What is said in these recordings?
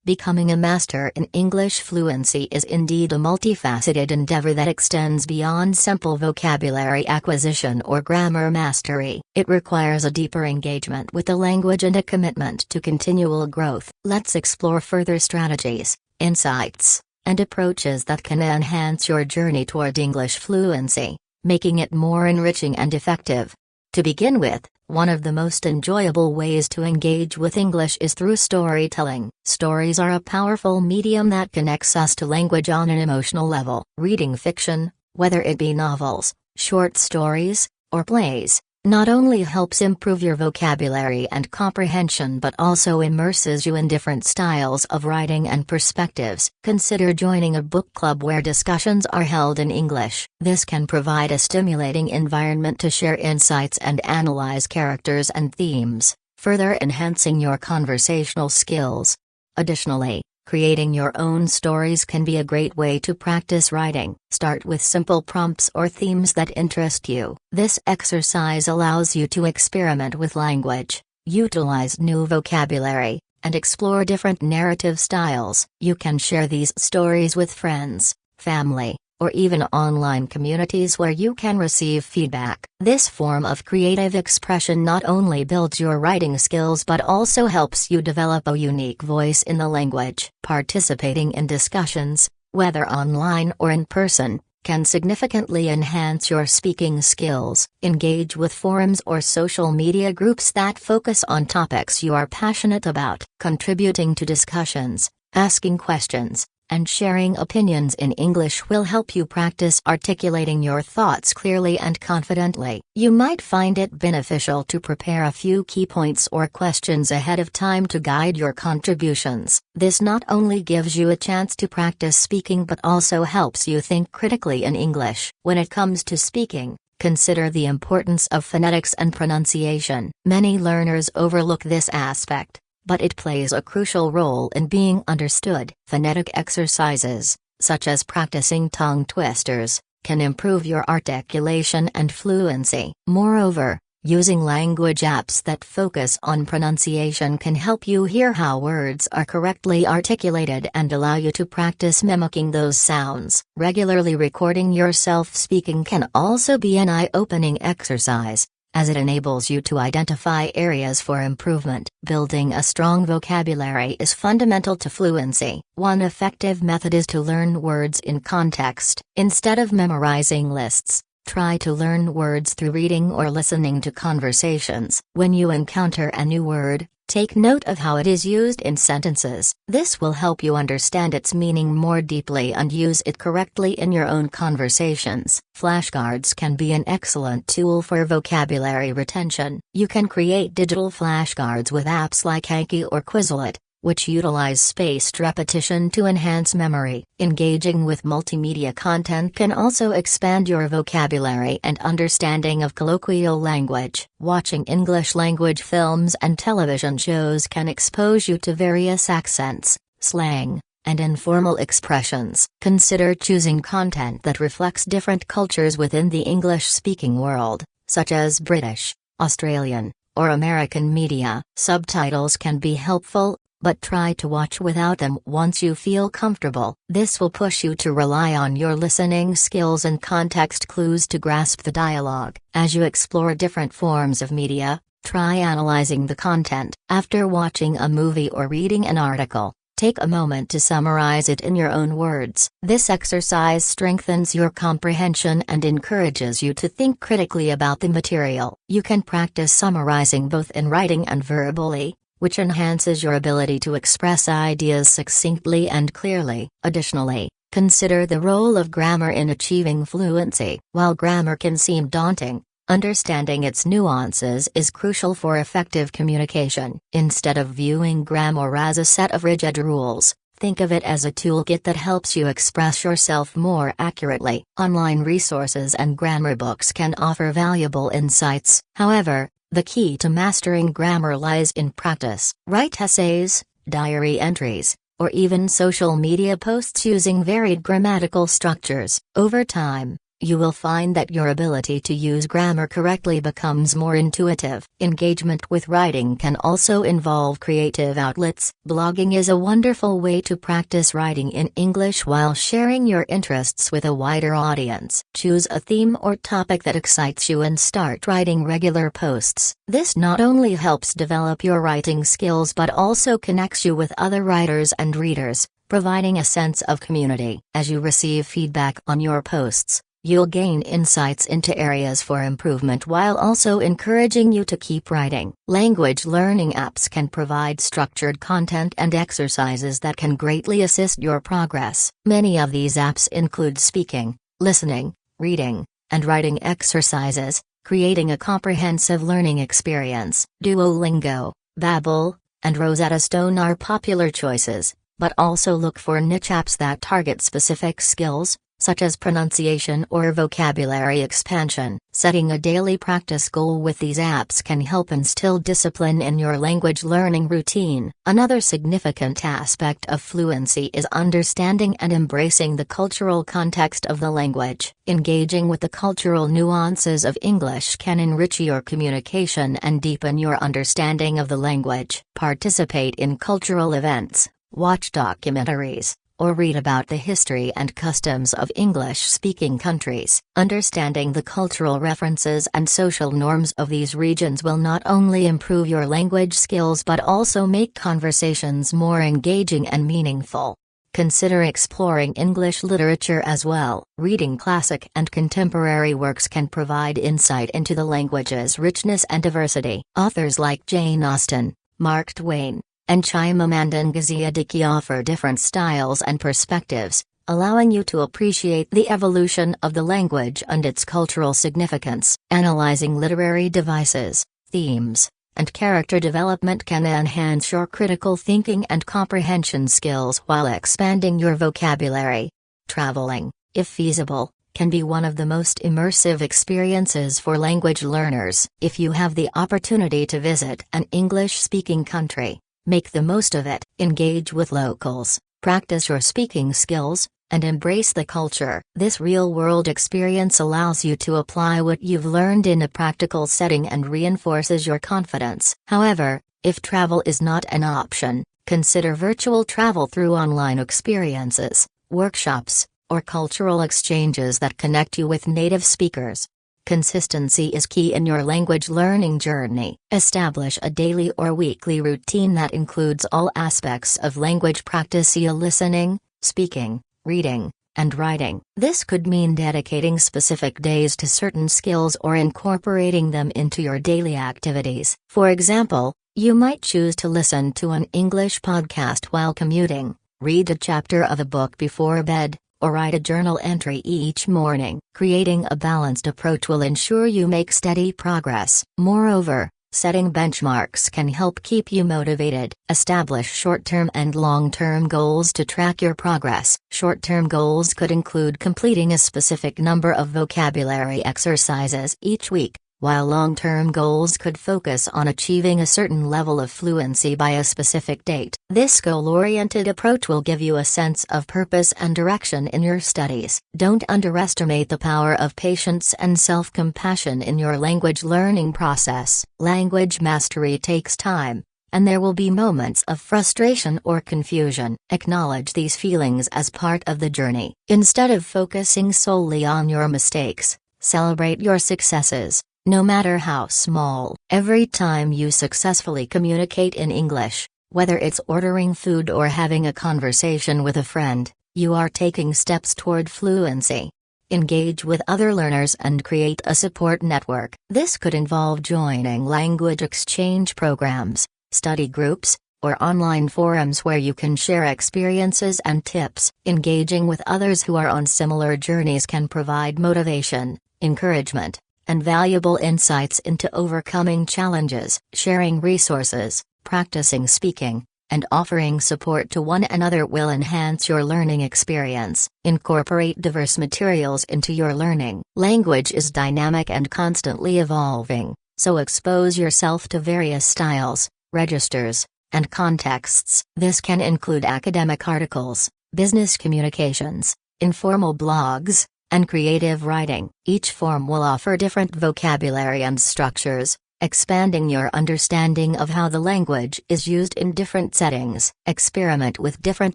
Becoming a master in English fluency is indeed a multifaceted endeavor that extends beyond simple vocabulary acquisition or grammar mastery. It requires a deeper engagement with the language and a commitment to continual growth. Let's explore further strategies, insights, and approaches that can enhance your journey toward English fluency, making it more enriching and effective. To begin with, one of the most enjoyable ways to engage with English is through storytelling. Stories are a powerful medium that connects us to language on an emotional level. Reading fiction, whether it be novels, short stories, or plays, not only helps improve your vocabulary and comprehension but also immerses you in different styles of writing and perspectives. Consider joining a book club where discussions are held in English. This can provide a stimulating environment to share insights and analyze characters and themes, further enhancing your conversational skills. Additionally, creating your own stories can be a great way to practice writing. Start with simple prompts or themes that interest you. This exercise allows you to experiment with language, utilize new vocabulary, and explore different narrative styles. You can share these stories with friends, family, or even online communities where you can receive feedback. This form of creative expression not only builds your writing skills but also helps you develop a unique voice in the language. Participating in discussions, whether online or in person, can significantly enhance your speaking skills. Engage with forums or social media groups that focus on topics you are passionate about. Contributing to discussions, asking questions, and sharing opinions in English will help you practice articulating your thoughts clearly and confidently. You might find it beneficial to prepare a few key points or questions ahead of time to guide your contributions. This not only gives you a chance to practice speaking but also helps you think critically in English. When it comes to speaking, consider the importance of phonetics and pronunciation. Many learners overlook this aspect, but it plays a crucial role in being understood. Phonetic exercises, such as practicing tongue twisters, can improve your articulation and fluency. Moreover, using language apps that focus on pronunciation can help you hear how words are correctly articulated and allow you to practice mimicking those sounds. Regularly recording yourself speaking can also be an eye-opening exercise, as it enables you to identify areas for improvement. Building a strong vocabulary is fundamental to fluency. One effective method is to learn words in context. Instead of memorizing lists, try to learn words through reading or listening to conversations. When you encounter a new word, take note of how it is used in sentences. This will help you understand its meaning more deeply and use it correctly in your own conversations. Flashcards can be an excellent tool for vocabulary retention. You can create digital flashcards with apps like Anki or Quizlet, which utilize spaced repetition to enhance memory. Engaging with multimedia content can also expand your vocabulary and understanding of colloquial language. Watching English language films and television shows can expose you to various accents, slang, and informal expressions. Consider choosing content that reflects different cultures within the English-speaking world, such as British, Australian, or American media. Subtitles can be helpful, but try to watch without them once you feel comfortable. This will push you to rely on your listening skills and context clues to grasp the dialogue. As you explore different forms of media, try analyzing the content. After watching a movie or reading an article, take a moment to summarize it in your own words. This exercise strengthens your comprehension and encourages you to think critically about the material. You can practice summarizing both in writing and verbally, which enhances your ability to express ideas succinctly and clearly. Additionally, consider the role of grammar in achieving fluency. While grammar can seem daunting, understanding its nuances is crucial for effective communication. Instead of viewing grammar as a set of rigid rules, think of it as a toolkit that helps you express yourself more accurately. Online resources and grammar books can offer valuable insights. However, the key to mastering grammar lies in practice. Write essays, diary entries, or even social media posts using varied grammatical structures. Over time, you will find that your ability to use grammar correctly becomes more intuitive. Engagement with writing can also involve creative outlets. Blogging is a wonderful way to practice writing in English while sharing your interests with a wider audience. Choose a theme or topic that excites you and start writing regular posts. This not only helps develop your writing skills but also connects you with other writers and readers, providing a sense of community. As you receive feedback on your posts, you'll gain insights into areas for improvement while also encouraging you to keep writing. Language learning apps can provide structured content and exercises that can greatly assist your progress. Many of these apps include speaking, listening, reading, and writing exercises, creating a comprehensive learning experience. Duolingo, Babbel, and Rosetta Stone are popular choices, but also look for niche apps that target specific skills, such as pronunciation or vocabulary expansion. Setting a daily practice goal with these apps can help instill discipline in your language learning routine. Another significant aspect of fluency is understanding and embracing the cultural context of the language. Engaging with the cultural nuances of English can enrich your communication and deepen your understanding of the language. Participate in cultural events, watch documentaries, or read about the history and customs of English-speaking countries. Understanding the cultural references and social norms of these regions will not only improve your language skills but also make conversations more engaging and meaningful. Consider exploring English literature as well. Reading classic and contemporary works can provide insight into the language's richness and diversity. Authors like Jane Austen, Mark Twain, and Chimamanda Ngozi Adichie offer different styles and perspectives, allowing you to appreciate the evolution of the language and its cultural significance. Analyzing literary devices, themes, and character development can enhance your critical thinking and comprehension skills while expanding your vocabulary. Traveling, if feasible, can be one of the most immersive experiences for language learners. If you have the opportunity to visit an English-speaking country, make the most of it. Engage with locals, practice your speaking skills, and embrace the culture. This real-world experience allows you to apply what you've learned in a practical setting and reinforces your confidence. However, if travel is not an option, consider virtual travel through online experiences, workshops, or cultural exchanges that connect you with native speakers. Consistency is key in your language learning journey. Establish a daily or weekly routine that includes all aspects of language practice: listening, speaking, reading, and writing. This could mean dedicating specific days to certain skills or incorporating them into your daily activities. For example, you might choose to listen to an English podcast while commuting, read a chapter of a book before bed, or write a journal entry each morning. Creating a balanced approach will ensure you make steady progress. Moreover, setting benchmarks can help keep you motivated. Establish short-term and long-term goals to track your progress. Short-term goals could include completing a specific number of vocabulary exercises each week, while long-term goals could focus on achieving a certain level of fluency by a specific date. This goal-oriented approach will give you a sense of purpose and direction in your studies. Don't underestimate the power of patience and self-compassion in your language learning process. Language mastery takes time, and there will be moments of frustration or confusion. Acknowledge these feelings as part of the journey. Instead of focusing solely on your mistakes, celebrate your successes, no matter how small. Every time you successfully communicate in English, whether it's ordering food or having a conversation with a friend, you are taking steps toward fluency. Engage with other learners and create a support network. This could involve joining language exchange programs, study groups, or online forums where you can share experiences and tips. Engaging with others who are on similar journeys can provide motivation, encouragement, and valuable insights into overcoming challenges. Sharing resources, practicing speaking, and offering support to one another will enhance your learning experience. Incorporate diverse materials into your learning. Language is dynamic and constantly evolving, so expose yourself to various styles, registers, and contexts. This can include academic articles, business communications, informal blogs, and creative writing. Each form will offer different vocabulary and structures, expanding your understanding of how the language is used in different settings. Experiment with different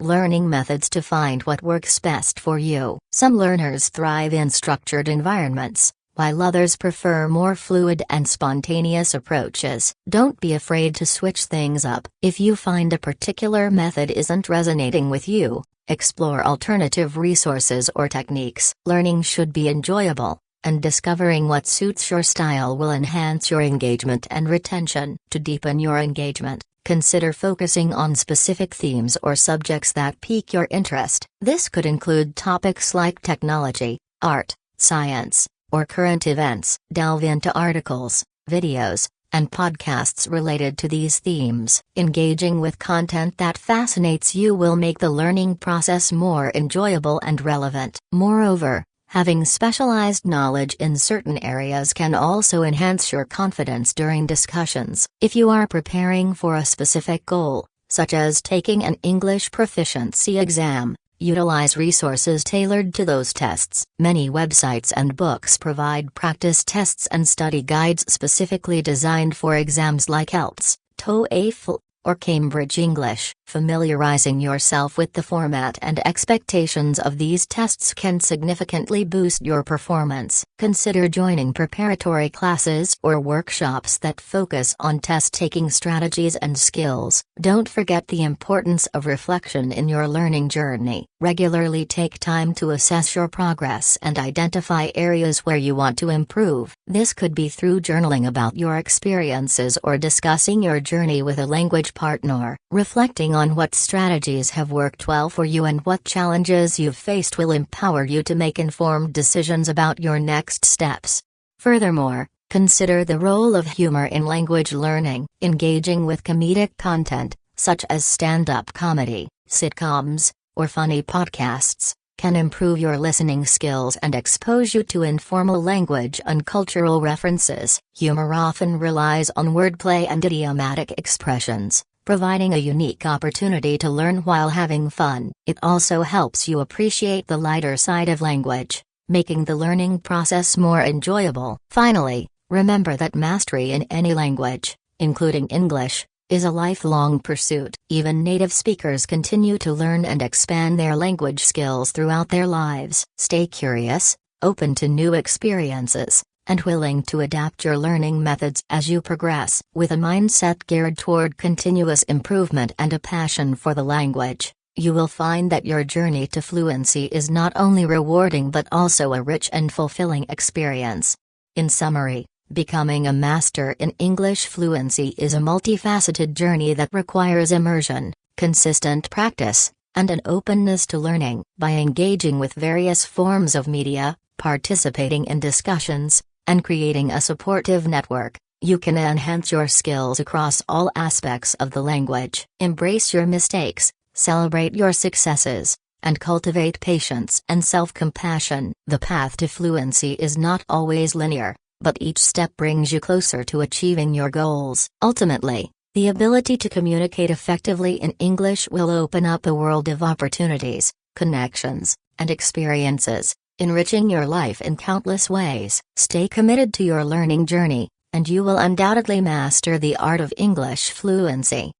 learning methods to find what works best for you. Some learners thrive in structured environments, while others prefer more fluid and spontaneous approaches. Don't be afraid to switch things up. If you find a particular method isn't resonating with you, explore alternative resources or techniques. Learning should be enjoyable, and discovering what suits your style will enhance your engagement and retention. To deepen your engagement, consider focusing on specific themes or subjects that pique your interest. This could include topics like technology, art, science, or current events. Delve into articles, videos, and podcasts related to these themes. Engaging with content that fascinates you will make the learning process more enjoyable and relevant. Moreover, having specialized knowledge in certain areas can also enhance your confidence during discussions. If you are preparing for a specific goal, such as taking an English proficiency exam, utilize resources tailored to those tests. Many websites and books provide practice tests and study guides specifically designed for exams like IELTS, TOEFL, or Cambridge English. Familiarizing yourself with the format and expectations of these tests can significantly boost your performance. Consider joining preparatory classes or workshops that focus on test-taking strategies and skills. Don't forget the importance of reflection in your learning journey. Regularly take time to assess your progress and identify areas where you want to improve. This could be through journaling about your experiences or discussing your journey with a language partner. Reflecting on what strategies have worked well for you and what challenges you've faced will empower you to make informed decisions about your next steps. Furthermore, consider the role of humor in language learning. Engaging with comedic content, such as stand-up comedy, sitcoms, or funny podcasts, can improve your listening skills and expose you to informal language and cultural references. Humor often relies on wordplay and idiomatic expressions, providing a unique opportunity to learn while having fun. It also helps you appreciate the lighter side of language, making the learning process more enjoyable. Finally, remember that mastery in any language, including English, is a lifelong pursuit. Even native speakers continue to learn and expand their language skills throughout their lives. Stay curious, open to new experiences, and willing to adapt your learning methods as you progress. With a mindset geared toward continuous improvement and a passion for the language, you will find that your journey to fluency is not only rewarding but also a rich and fulfilling experience. In summary, becoming a master in English fluency is a multifaceted journey that requires immersion, consistent practice, and an openness to learning. By engaging with various forms of media, participating in discussions, and creating a supportive network, you can enhance your skills across all aspects of the language. Embrace your mistakes, celebrate your successes, and cultivate patience and self-compassion. The path to fluency is not always linear, but each step brings you closer to achieving your goals. Ultimately, the ability to communicate effectively in English will open up a world of opportunities, connections, and experiences, enriching your life in countless ways. Stay committed to your learning journey, and you will undoubtedly master the art of English fluency.